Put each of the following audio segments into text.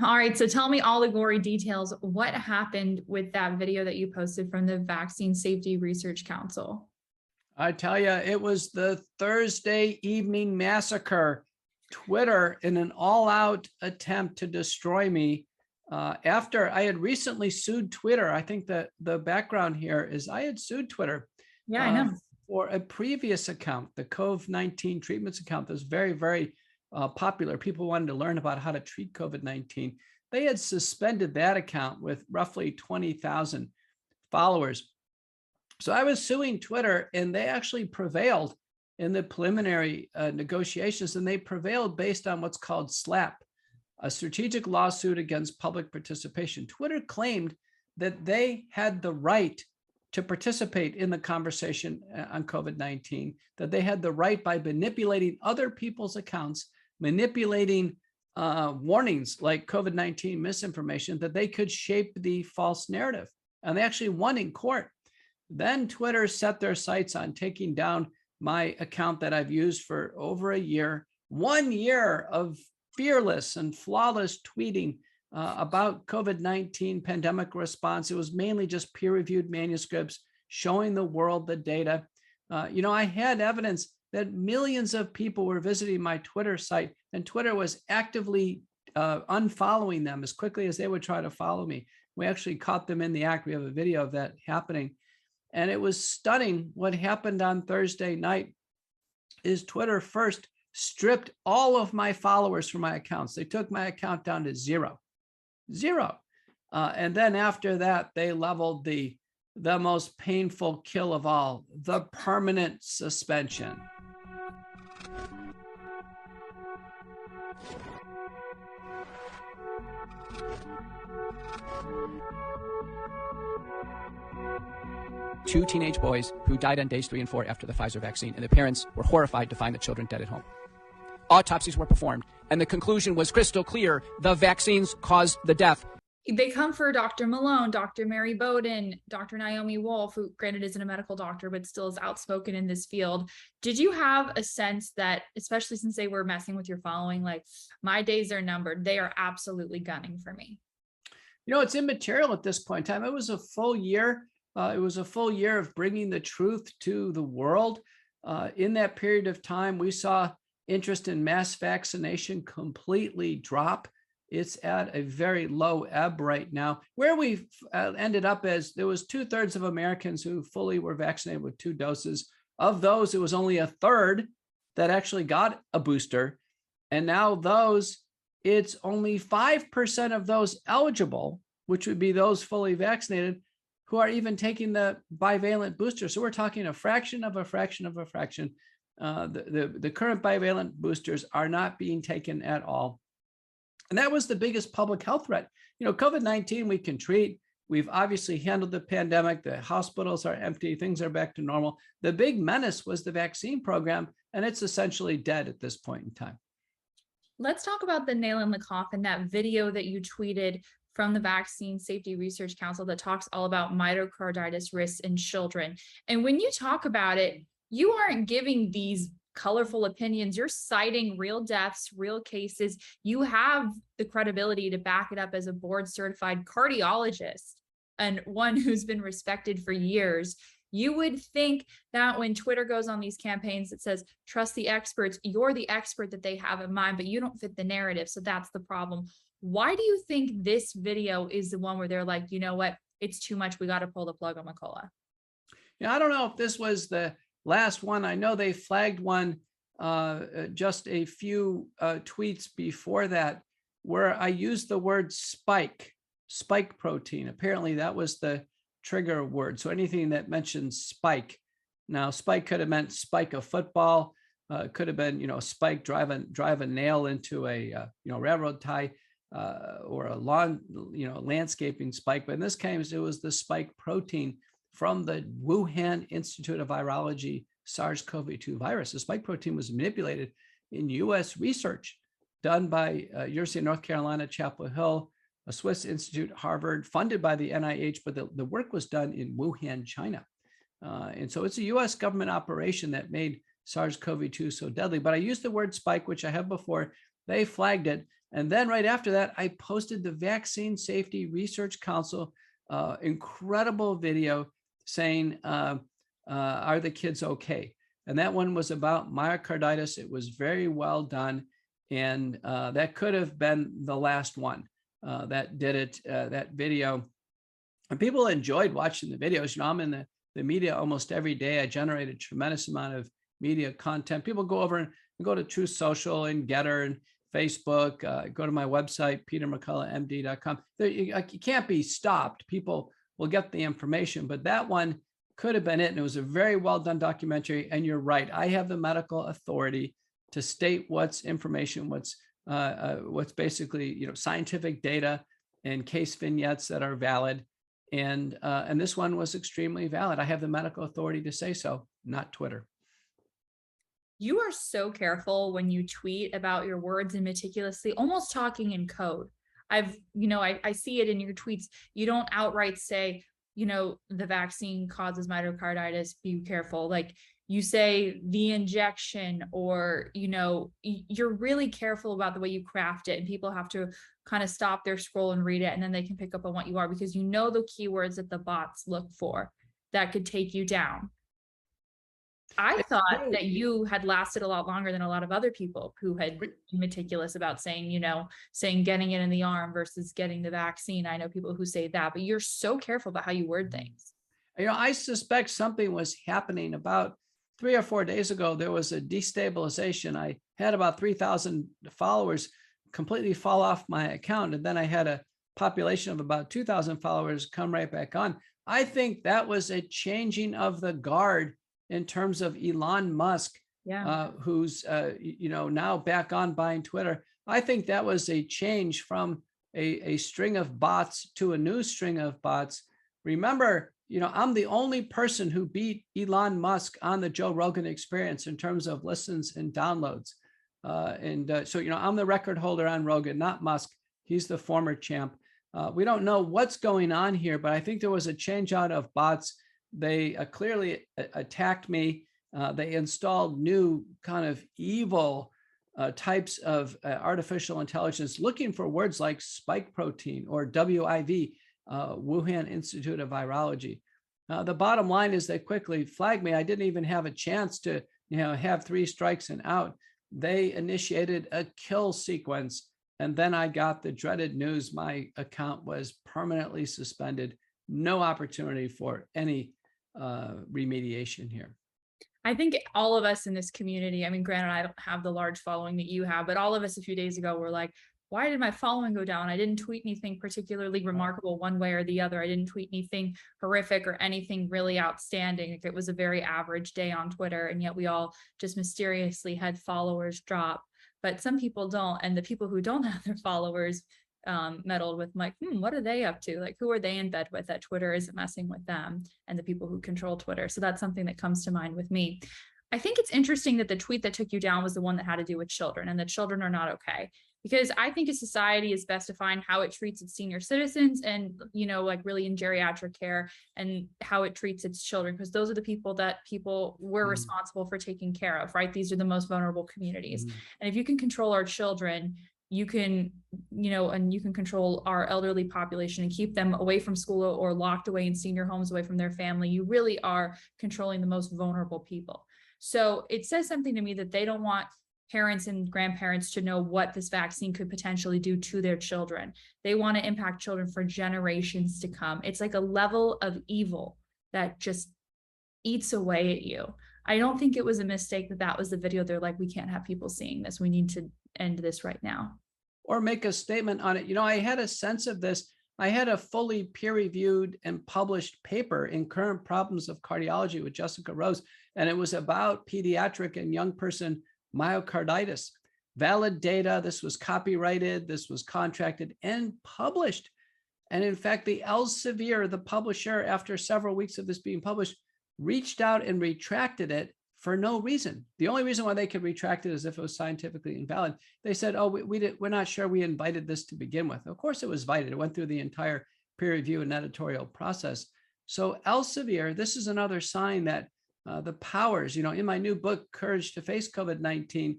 All right, so tell me all the gory details. What happened with that video that you posted from the Vaccine Safety Research Council? I tell you, it was the Thursday evening massacre. Twitter, in an all-out attempt to destroy me, after I had recently sued Twitter. I think that the background here is I had sued Twitter. Yeah, I know. For a previous account, the COVID-19 treatments account that was very, very popular. People wanted to learn about how to treat COVID-19. They had suspended that account with roughly 20,000 followers. So I was suing Twitter, and they actually prevailed in the preliminary negotiations, and they prevailed based on what's called SLAPP, a strategic lawsuit against public participation. Twitter claimed that they had the right to participate in the conversation on COVID-19, that they had the right by manipulating other people's accounts, manipulating warnings like COVID-19 misinformation, that they could shape the false narrative. And they actually won in court. Then Twitter set their sights on taking down my account that I've used for over a year, 1 year of fearless and flawless tweeting about COVID-19 pandemic response. It was mainly just peer-reviewed manuscripts showing the world the data. I had evidence that millions of people were visiting my Twitter site, and Twitter was actively unfollowing them as quickly as they would try to follow me. We actually caught them in the act. We have a video of that happening. And it was stunning. What happened on Thursday night is Twitter first stripped all of my followers from my accounts. They took my account down to zero. And then after that, they leveled the most painful kill of all, the permanent suspension. Two teenage boys who died on days 3 and 4 after the Pfizer vaccine, and the parents were horrified to find the children dead at home. Autopsies were performed, and the conclusion was crystal clear: the vaccines caused the death. They come for Dr. Malone, Dr. Mary Bowden, Dr. Naomi Wolf, who granted isn't a medical doctor, but still is outspoken in this field. Did you have a sense that, especially since they were messing with your following, like, my days are numbered, they are absolutely gunning for me? It's immaterial at this point in time. It was a full year. It was a full year of bringing the truth to the world. In that period of time, we saw interest in mass vaccination completely drop. It's at a very low ebb right now. Where we've ended up is there was 2/3 of Americans who fully were vaccinated with 2 doses. Of those, it was only 1/3 that actually got a booster. And now it's only 5% of those eligible, which would be those fully vaccinated, who are even taking the bivalent booster. So we're talking a fraction of a fraction of a fraction. The current bivalent boosters are not being taken at all. And that was the biggest public health threat. COVID-19 we can treat. We've obviously handled the pandemic. The hospitals are empty. Things are back to normal. The big menace was the vaccine program, and it's essentially dead at this point in time. Let's talk about the nail in the coffin, that video that you tweeted from the Vaccine Safety Research Council that talks all about myocarditis risks in children. And when you talk about it, you aren't giving these colorful opinions. You're citing real deaths, real cases. You have the credibility to back it up as a board certified cardiologist and one who's been respected for years. You would think that when Twitter goes on these campaigns that says, trust the experts, you're the expert that they have in mind, but you don't fit the narrative. So that's the problem. Why do you think this video is the one where they're like, you know what, it's too much, we got to pull the plug on McCullough? I don't know if this was the last one. I know they flagged one just a few tweets before that, where I used the word spike protein. Apparently that was the trigger word. So anything that mentions spike. Now, spike could have meant spike a football, could have been, spike drive a nail into a railroad tie, or a lawn, landscaping spike. But in this case, it was the spike protein from the Wuhan Institute of Virology SARS-CoV-2 virus. The spike protein was manipulated in U.S. research done by University of North Carolina, Chapel Hill, a Swiss institute, Harvard, funded by the NIH, but the work was done in Wuhan, China. And so it's a U.S. government operation that made SARS-CoV-2 so deadly. But I used the word spike, which I have before. They flagged it. And then right after that, I posted the Vaccine Safety Research Council incredible video saying, are the kids okay? And that one was about myocarditis. It was very well done. And that could have been the last one that did it, that video. And people enjoyed watching the videos. You know, I'm in the media almost every day. I generate a tremendous amount of media content. People go over and go to Truth Social and Getter and Facebook, go to my website, petermcculloughmd.com. You can't be stopped. People will get the information, but that one could have been it. And it was a very well done documentary. And you're right. I have the medical authority to state what's information, what's basically, you know, scientific data and case vignettes that are valid. And this one was extremely valid. I have the medical authority to say so, not Twitter. You are so careful when you tweet about your words and meticulously, almost talking in code. I see it in your tweets. You don't outright say, you know, the vaccine causes myocarditis, be careful. Like you say the injection, or, you know, you're really careful about the way you craft it, and people have to kind of stop their scroll and read it, and then they can pick up on what you are, because you know the keywords that the bots look for that could take you down. I thought that you had lasted a lot longer than a lot of other people who had been meticulous about saying, you know, saying getting it in the arm versus getting the vaccine. I know people who say that, but you're so careful about how you word things. You know, I suspect something was happening. About 3 or 4 days ago, there was a destabilization. I had about 3,000 followers completely fall off my account. And then I had a population of about 2,000 followers come right back on. I think that was a changing of the guard in terms of Elon Musk, who's you know, now back on buying Twitter. I think that was a change from a string of bots to a new string of bots. Remember, you know, I'm the only person who beat Elon Musk on the Joe Rogan Experience in terms of listens and downloads. So, you know, I'm the record holder on Rogan, not Musk. He's the former champ. We don't know what's going on here, but I think there was a change out of bots. They clearly attacked me. They installed new kind of evil types of artificial intelligence, looking for words like spike protein or WIV, Wuhan Institute of Virology. The bottom line is they quickly flagged me. I didn't even have a chance to, you know, have 3 strikes and out. They initiated a kill sequence. And then I got the dreaded news. My account was permanently suspended. No opportunity for any remediation here. I think all of us in this community, I mean, granted, I don't have the large following that you have, but all of us a few days ago were like, why did my following go down? I didn't tweet anything particularly remarkable one way or the other. I didn't tweet anything horrific or anything really outstanding. Like, it was a very average day on Twitter, and yet we all just mysteriously had followers drop. But some people don't, and the people who don't have their followers meddled with, like, what are they up to? Like, who are they in bed with that Twitter isn't messing with them and the people who control Twitter? So that's something that comes to mind with me. I think it's interesting that the tweet that took you down was the one that had to do with children, and that children are not okay. Because I think a society is best defined how it treats its senior citizens and, you know, like really in geriatric care, and how it treats its children, because those are the people that people were responsible for taking care of, right? These are the most vulnerable communities. And if you can control our children, you can, you know, and you can control our elderly population and keep them away from school or locked away in senior homes away from their family. You really are controlling the most vulnerable people. So it says something to me that they don't want parents and grandparents to know what this vaccine could potentially do to their children. They want to impact children for generations to come. It's like a level of evil that just eats away at you. I don't think it was a mistake that that was the video. They're like, we can't have people seeing this. We need to end this right now. Or make a statement on it. You know, I had a sense of this. I had a fully peer-reviewed and published paper in Current Problems of Cardiology with Jessica Rose, and it was about pediatric and young person myocarditis. Valid data. This was copyrighted. This was contracted and published. And in fact, the Elsevier, the publisher, after several weeks of this being published, reached out and retracted it for no reason. The only reason why they could retract it is if it was scientifically invalid. They said, oh, we're not sure we invited this to begin with. Of course it was invited. It went through the entire peer review and editorial process. So Elsevier, this is another sign that the powers, you know, in my new book, Courage to Face COVID-19,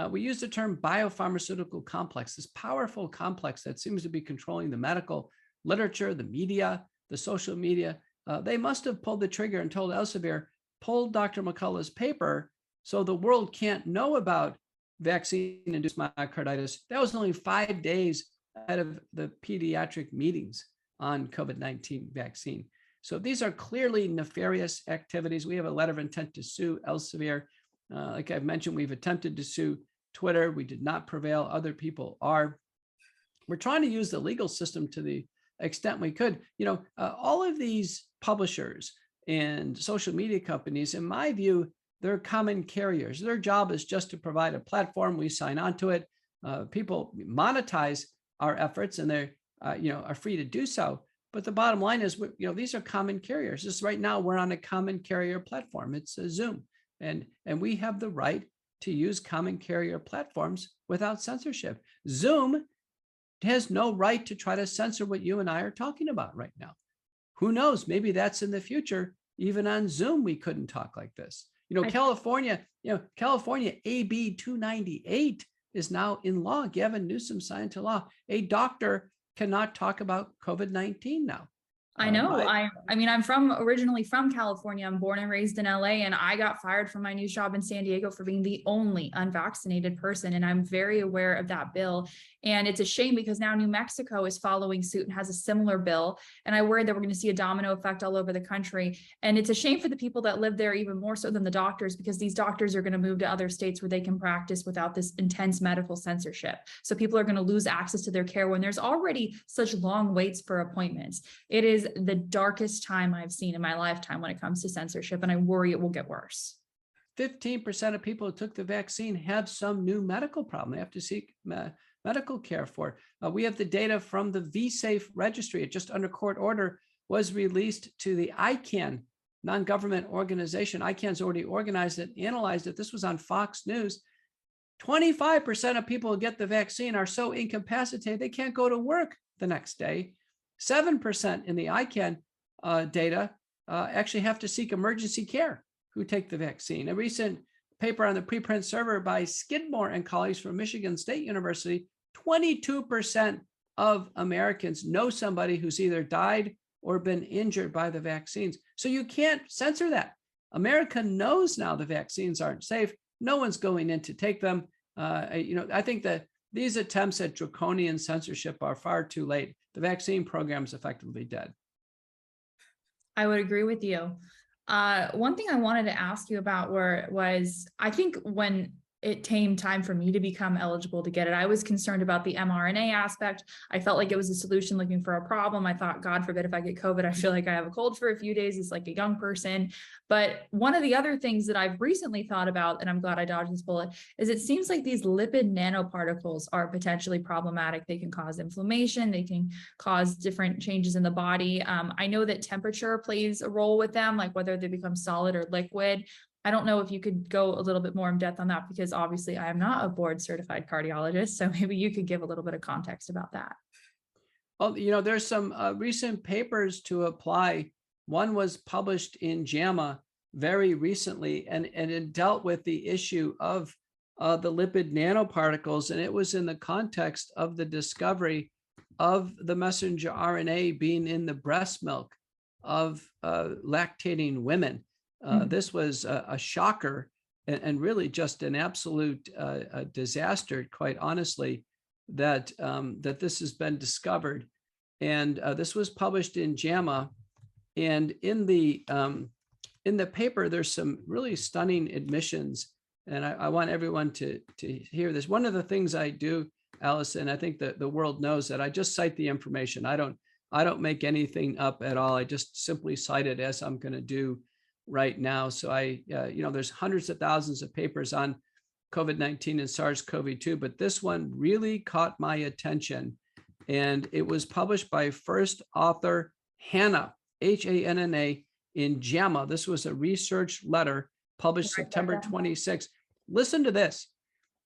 we use the term biopharmaceutical complex, this powerful complex that seems to be controlling the medical literature, the media, the social media. They must have pulled the trigger and told Elsevier, pull Dr. McCullough's paper so the world can't know about vaccine-induced myocarditis. That was only 5 days ahead of the pediatric meetings on COVID-19 vaccine. So these are clearly nefarious activities. We have a letter of intent to sue Elsevier. Like I've mentioned, we've attempted to sue Twitter. We did not prevail. Other people are. We're trying to use the legal system to the extent we could. All of these publishers and social media companies, in my view, they're common carriers. Their job is just to provide a platform. We sign on to it. People monetize our efforts, and they are free to do so. But the bottom line is, these are common carriers. Just right now, we're on a common carrier platform. It's a Zoom, and we have the right to use common carrier platforms without censorship. Zoom has no right to try to censor what you and I are talking about right now. Who knows? Maybe that's in the future. Even on Zoom, we couldn't talk like this. California AB 298 is now in law. Gavin Newsom signed into law. A doctor cannot talk about COVID-19 now. I know. I mean, I'm originally from California. I'm born and raised in LA, and I got fired from my new job in San Diego for being the only unvaccinated person. And I'm very aware of that bill. And it's a shame because now New Mexico is following suit and has a similar bill. And I worry that we're going to see a domino effect all over the country. And it's a shame for the people that live there, even more so than the doctors, because these doctors are going to move to other states where they can practice without this intense medical censorship. So people are going to lose access to their care when there's already such long waits for appointments. It is the darkest time I've seen in my lifetime when it comes to censorship, and I worry it will get worse. 15% of people who took the vaccine have some new medical problem they have to seek medical care for. We have the data from the vSafe registry. It just under court order was released to the ICANN non-government organization. ICANN's already organized it, analyzed it. This was on Fox News. 25% of people who get the vaccine are so incapacitated they can't go to work the next day. 7% in the ICANN data actually have to seek emergency care who take the vaccine. A recent paper on the preprint server by Skidmore and colleagues from Michigan State University, 22% of Americans know somebody who's either died or been injured by the vaccines. So you can't censor that. America knows now the vaccines aren't safe. No one's going in to take them. I think that these attempts at draconian censorship are far too late. The vaccine program is effectively dead. I would agree with you. One thing I wanted to ask you about was, I think when it came time for me to become eligible to get it, I was concerned about the mRNA aspect. I felt like it was a solution looking for a problem. I thought, God forbid, if I get COVID, I feel like I have a cold for a few days. It's like a young person. But one of the other things that I've recently thought about, and I'm glad I dodged this bullet, is it seems like these lipid nanoparticles are potentially problematic. They can cause inflammation. They can cause different changes in the body. I know that temperature plays a role with them, like whether they become solid or liquid. I don't know if you could go a little bit more in depth on that, because obviously I am not a board certified cardiologist. So maybe you could give a little bit of context about that. Well, there's some recent papers to apply. One was published in JAMA very recently, and it dealt with the issue of the lipid nanoparticles. And it was in the context of the discovery of the messenger RNA being in the breast milk of lactating women. This was a shocker and really just an absolute disaster, quite honestly, that this has been discovered. And this was published in JAMA. And in the paper, there's some really stunning admissions. And I want everyone to hear this. One of the things I do, Allison, I think that the world knows that I just cite the information. I don't make anything up at all. I just simply cite it as I'm going to do right now. So there's hundreds of thousands of papers on COVID-19 and SARS-CoV-2, but this one really caught my attention. And it was published by first author Hanna, Hanna, in JAMA. This was a research letter published September 26. Listen to this.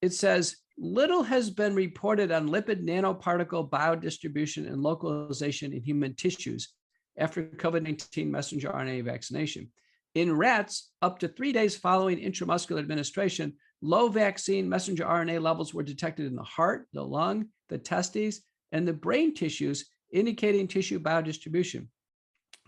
It says, little has been reported on lipid nanoparticle biodistribution and localization in human tissues after COVID-19 messenger RNA vaccination. In rats, up to 3 days following intramuscular administration, low vaccine messenger RNA levels were detected in the heart, the lung, the testes, and the brain tissues, indicating tissue biodistribution.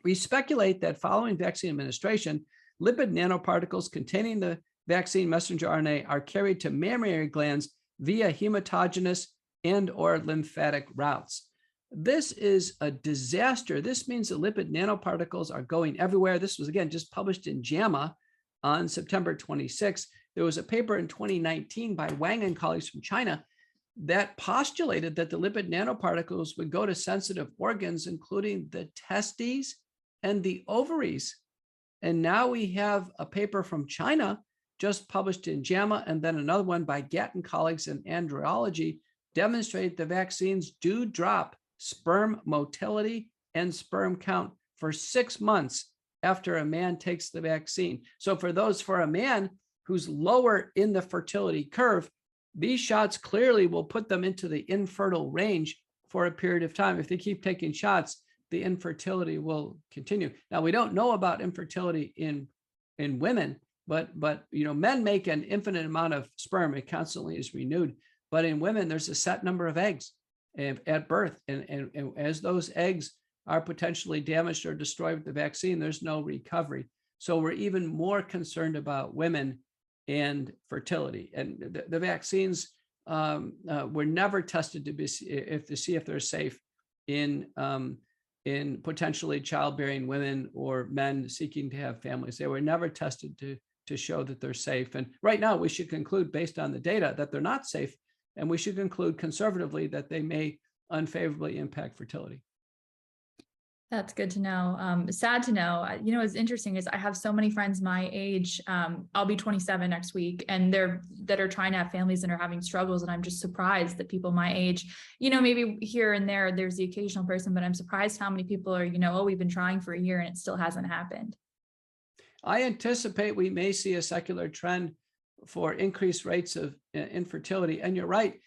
We speculate that following vaccine administration, lipid nanoparticles containing the vaccine messenger RNA are carried to mammary glands via hematogenous and/or lymphatic routes. This is a disaster. This means the lipid nanoparticles are going everywhere. This was, again, just published in JAMA on September 26. There was a paper in 2019 by Wang and colleagues from China that postulated that the lipid nanoparticles would go to sensitive organs, including the testes and the ovaries. And now we have a paper from China just published in JAMA, and then another one by Gatt and colleagues in andrology demonstrate the vaccines do drop sperm motility and sperm count for 6 months after a man takes the vaccine. So for a man who's lower in the fertility curve, these shots clearly will put them into the infertile range for a period of time. If they keep taking shots, the infertility will continue. Now, we don't know about infertility in women, but men make an infinite amount of sperm. It constantly is renewed. But in women, there's a set number of eggs at birth. And as those eggs are potentially damaged or destroyed with the vaccine, there's no recovery. So we're even more concerned about women and fertility. And the vaccines were never tested to see if they're safe in potentially childbearing women or men seeking to have families. They were never tested to show that they're safe. And right now, we should conclude based on the data that they're not safe. And we should conclude conservatively that they may unfavorably impact fertility. That's good to know. Sad to know. What's interesting is I have so many friends my age. I'll be 27 next week, and that are trying to have families and are having struggles. And I'm just surprised that people my age, maybe here and there's the occasional person, but I'm surprised how many people are, oh, we've been trying for a year and it still hasn't happened. I anticipate we may see a secular trend for increased rates of infertility. And you're right.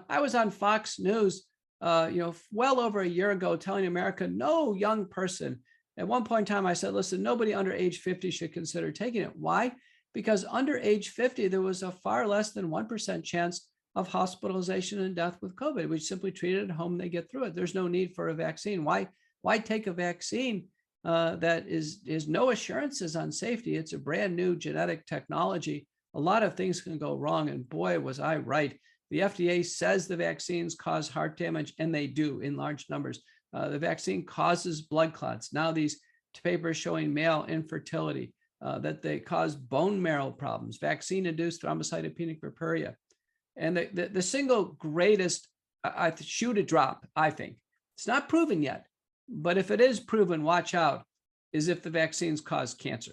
I was on Fox News well over a year ago, telling America, no young person. At one point in time, I said, listen, nobody under age 50 should consider taking it. Why? Because under age 50, there was a far less than 1% chance of hospitalization and death with COVID. We simply treat it at home, they get through it. There's no need for a vaccine. Why take a vaccine that is no assurances on safety? It's a brand new genetic technology. A lot of things can go wrong. And boy, was I right. The FDA says the vaccines cause heart damage, and they do in large numbers. The vaccine causes blood clots. Now these papers showing male infertility, that they cause bone marrow problems, vaccine-induced thrombocytopenic purpura. And the single greatest shoe to drop, I think, it's not proven yet, but if it is proven, watch out, is if the vaccines cause cancer.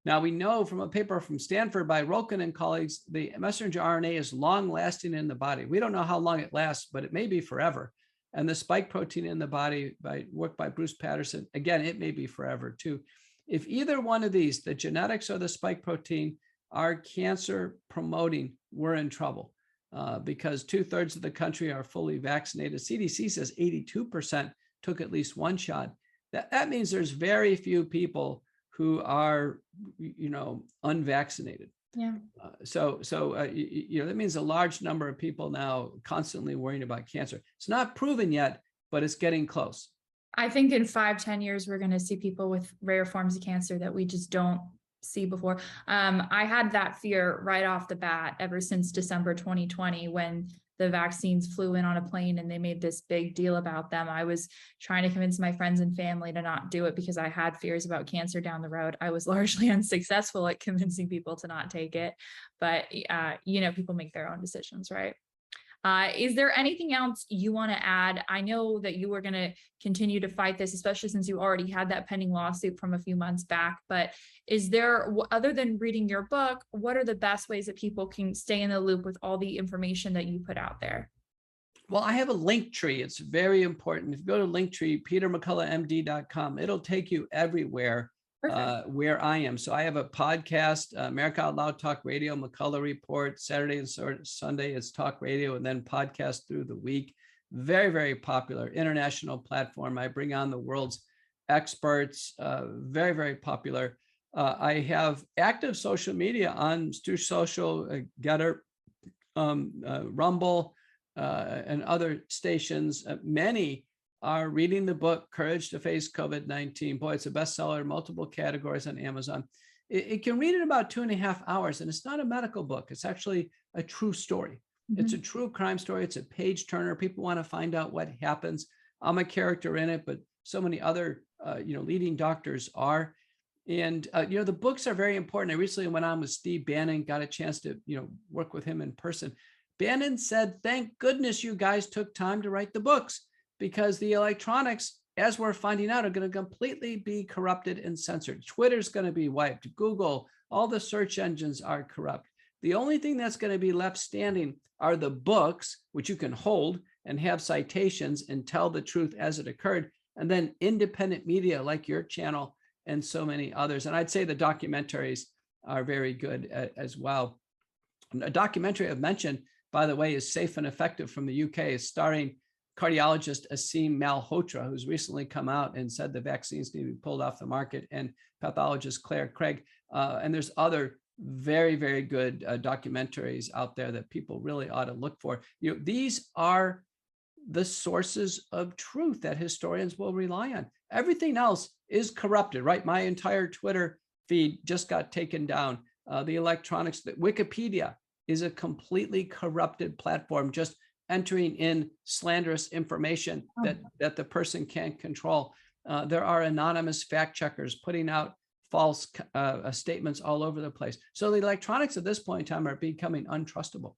Now, we know from a paper from Stanford by Rolkin and colleagues, the messenger RNA is long lasting in the body. We don't know how long it lasts, but it may be forever. And the spike protein in the body, work by Bruce Patterson, again, it may be forever too. If either one of these, the genetics or the spike protein, are cancer promoting, we're in trouble because 2/3 of the country are fully vaccinated. CDC says 82% took at least one shot. That means there's very few people who are, unvaccinated. Yeah. So that means a large number of people now constantly worrying about cancer. It's not proven yet, but it's getting close. I think in 5-10 years, we're going to see people with rare forms of cancer that we just don't see before. I had that fear right off the bat ever since December 2020, when the vaccines flew in on a plane and they made this big deal about them. I was trying to convince my friends and family to not do it because I had fears about cancer down the road. I was largely unsuccessful at convincing people to not take it, but people make their own decisions, right? Is there anything else you want to add? I know that you were going to continue to fight this, especially since you already had that pending lawsuit from a few months back. But is there, other than reading your book, what are the best ways that people can stay in the loop with all the information that you put out there? Well, I have a link tree. It's very important. If you go to Linktree, petermcculloughmd.com, it'll take you everywhere where I am. So I have a podcast, America Out Loud Talk Radio, McCullough Report, Saturday and Sunday it's talk radio, and then podcast through the week. Very, very popular international platform. I bring on the world's experts, very, very popular. I have active social media on Stu Social, Getter, Rumble, and other stations. Many are reading the book, Courage to Face COVID-19. Boy, it's a bestseller in multiple categories on Amazon. It can read in about 2.5 hours, and it's not a medical book. It's actually a true story. Mm-hmm. It's a true crime story. It's a page turner. People want to find out what happens. I'm a character in it, but so many other, leading doctors are. And, the books are very important. I recently went on with Steve Bannon, got a chance to, work with him in person. Bannon said, thank goodness you guys took time to write the books, because the electronics, as we're finding out, are going to completely be corrupted and censored. Twitter's going to be wiped. Google, all the search engines are corrupt. The only thing that's going to be left standing are the books, which you can hold and have citations and tell the truth as it occurred. And then independent media like your channel and so many others. And I'd say the documentaries are very good as well. A documentary I've mentioned, by the way, is Safe and Effective from the UK. It's starring cardiologist Aseem Malhotra, who's recently come out and said the vaccines need to be pulled off the market, and pathologist Claire Craig. And there's other very, very good documentaries out there that people really ought to look for. These are the sources of truth that historians will rely on. Everything else is corrupted, right? My entire Twitter feed just got taken down. The electronics, Wikipedia is a completely corrupted platform, just entering in slanderous information that the person can't control. There are anonymous fact checkers putting out false statements all over the place. So the electronics at this point in time are becoming untrustable.